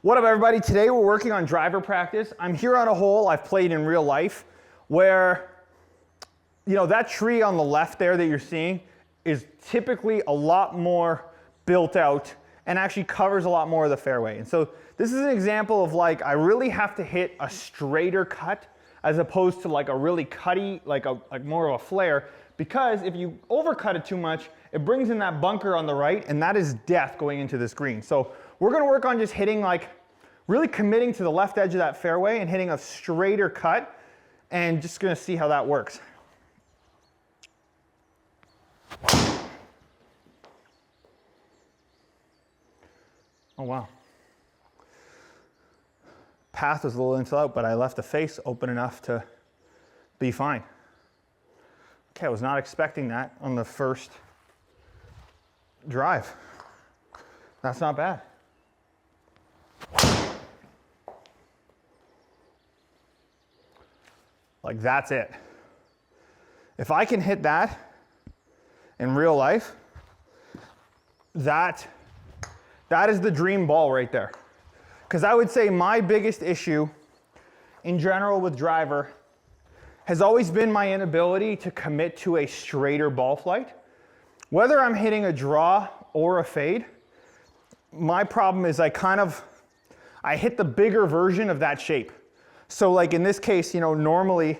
What up everybody? Today we're working on driver practice. I'm here on a hole I've played in real life where, that tree on the left there that you're seeing is typically a lot more built out and actually covers a lot more of the fairway. And so this is an example of I really have to hit a straighter cut as opposed to a really cutty, like more of a flare, because if you overcut it too much, it brings in that bunker on the right, and that is death going into this green. So we're gonna work on just hitting really committing to the left edge of that fairway and hitting a straighter cut, and just gonna see how that works. Oh wow. Path was a little inside out, but I left the face open enough to be fine. Okay, I was not expecting that on the first drive. That's not bad. That's it. If I can hit that in real life, that is the dream ball right there. Because I would say my biggest issue in general with driver has always been my inability to commit to a straighter ball flight. Whether I'm hitting a draw or a fade, my problem is I hit the bigger version of that shape. So in this case, normally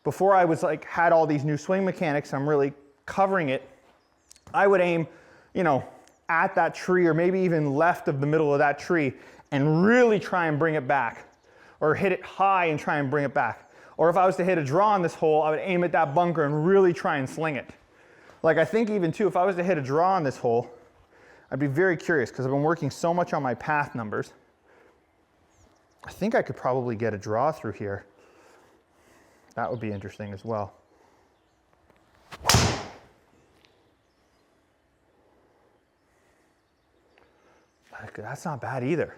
before I was had all these new swing mechanics, I'm really covering it, I would aim, at that tree or maybe even left of the middle of that tree and really try and bring it back, or hit it high and try and bring it back. Or if I was to hit a draw on this hole, I would aim at that bunker and really try and sling it. I think even too, if I was to hit a draw on this hole, I'd be very curious because I've been working so much on my path numbers. I think I could probably get a draw through here. That would be interesting as well. That's not bad either.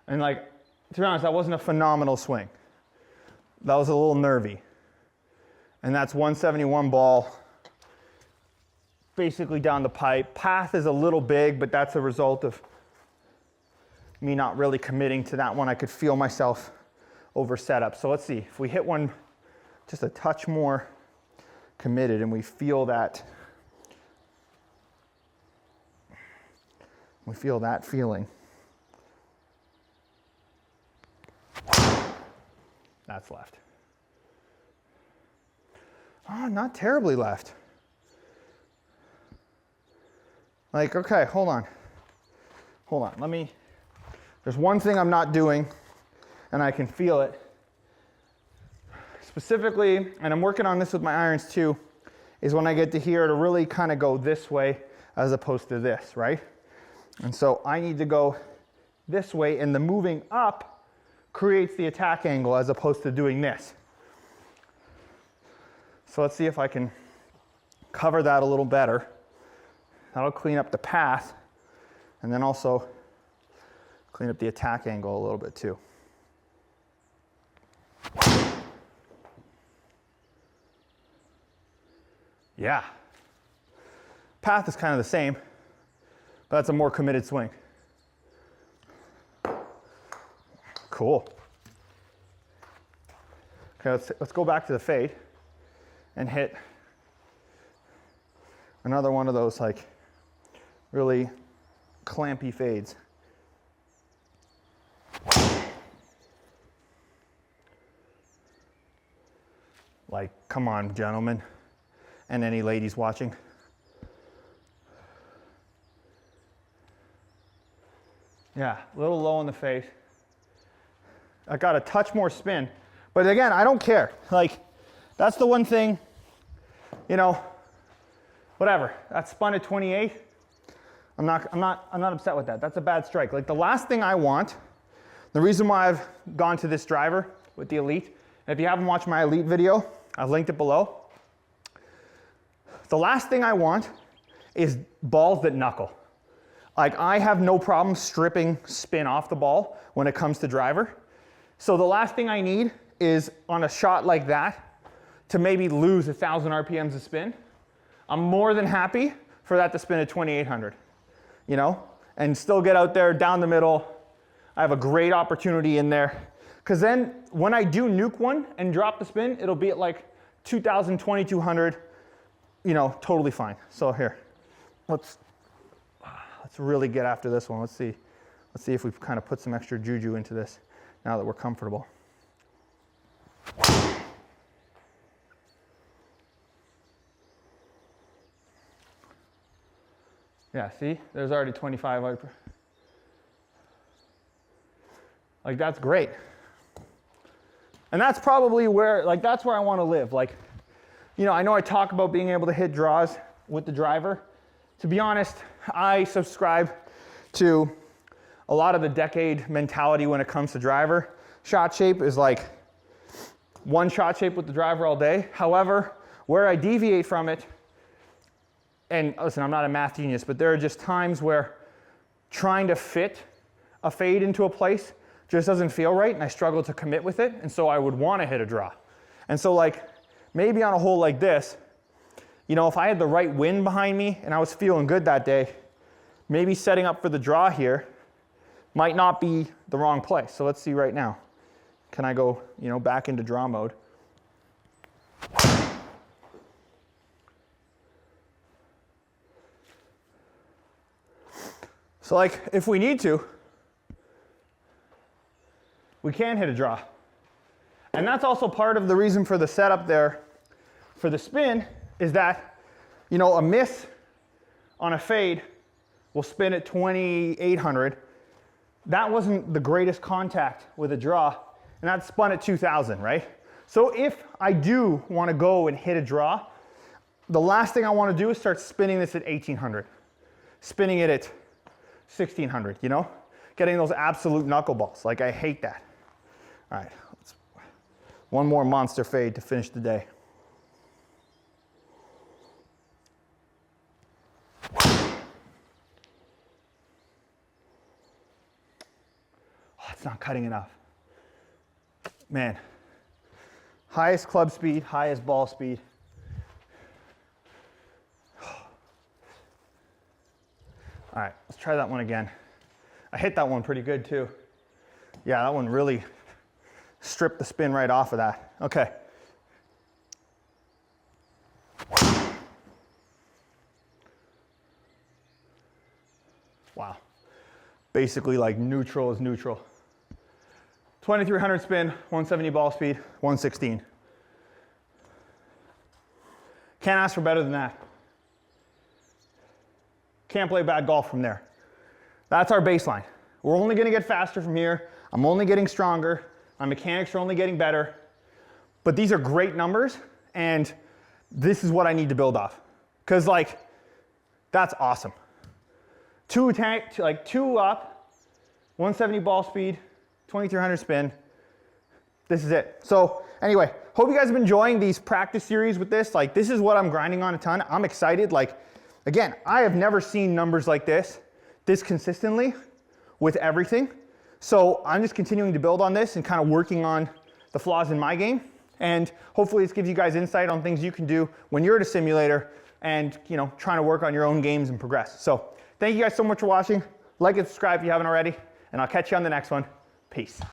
And to be honest, that wasn't a phenomenal swing. That was a little nervy. And that's 171 ball, basically down the pipe. Path is a little big, but that's a result of me not really committing to that one. I could feel myself over setup. So let's see, if we hit one just a touch more committed and we feel that, feeling. That's left. Oh, not terribly left. Okay, hold on. There's one thing I'm not doing, and I can feel it. Specifically, and I'm working on this with my irons too, is when I get to here to really kind of go this way as opposed to this, right? And so I need to go this way, and the moving up creates the attack angle as opposed to doing this. So let's see if I can cover that a little better. That'll clean up the path, and then also clean up the attack angle a little bit too. Yeah. Path is kind of the same, but that's a more committed swing. Cool. Okay, let's go back to the fade and hit another one of those really clampy fades. Come on, gentlemen, and any ladies watching. Yeah, a little low in the face. I got a touch more spin, but again, I don't care. That's the one thing, whatever. That spun at 28. I'm not upset with that. That's a bad strike. The last thing I want, the reason why I've gone to this driver with the Elyte, and if you haven't watched my Elyte video, I've linked it below. The last thing I want is balls that knuckle. I have no problem stripping spin off the ball when it comes to driver. So the last thing I need is on a shot like that to maybe lose 1,000 RPMs of spin. I'm more than happy for that to spin at 2,800, and still get out there down the middle. I have a great opportunity in there. Because then when I do nuke one and drop the spin, it'll be at like 2,000, 2,200, you know, totally fine. So here, let's really get after this one. Let's see if we've kind of put some extra juju into this now that we're comfortable. Yeah, see, there's already 25. Like, that's great. And that's probably where, like, that's where I want to live. Like, you know, I know I talk about being able to hit draws with the driver. To be honest, I subscribe to a lot of the decade mentality when it comes to driver. Shot shape is like one shot shape with the driver all day. However, where I deviate from it, and listen, I'm not a math genius, but there are just times where trying to fit a fade into a place just doesn't feel right, and I struggle to commit with it, and so I would want to hit a draw. And so, like, maybe on a hole like this, you know, if I had the right wind behind me and I was feeling good that day, maybe setting up for the draw here might not be the wrong place. So let's see right now. Can I go, you know, back into draw mode? So, like, if we need to, we can hit a draw. And that's also part of the reason for the setup there for the spin is that, you know, a miss on a fade will spin at 2,800. That wasn't the greatest contact with a draw, and that spun at 2,000, right? So if I do want to go and hit a draw, the last thing I want to do is start spinning this at 1,800, spinning it at 1,600, you know? Getting those absolute knuckleballs. Like, I hate that. All right, one more monster fade to finish the day. Oh, it's not cutting enough. Man, highest club speed, highest ball speed. All right, let's try that one again. I hit that one pretty good too. Yeah, that one really stripped the spin right off of that. Okay. Wow. Basically like neutral is neutral. 2,300 spin, 170 ball speed, 116. Can't ask for better than that. Can't play bad golf from there. That's our baseline. We're only gonna get faster from here. I'm only getting stronger. My mechanics are only getting better. But these are great numbers, and this is what I need to build off. Because, like, that's awesome. Two up, 170 ball speed, 2,300 spin. This is it. So anyway, hope you guys have been enjoying these practice series with this. Like, this is what I'm grinding on a ton. I'm excited. Like, again, I have never seen numbers like this consistently with everything. So I'm just continuing to build on this and kind of working on the flaws in my game. And hopefully this gives you guys insight on things you can do when you're at a simulator and, you know, trying to work on your own games and progress. So thank you guys so much for watching. Like and subscribe if you haven't already, and I'll catch you on the next one. Peace.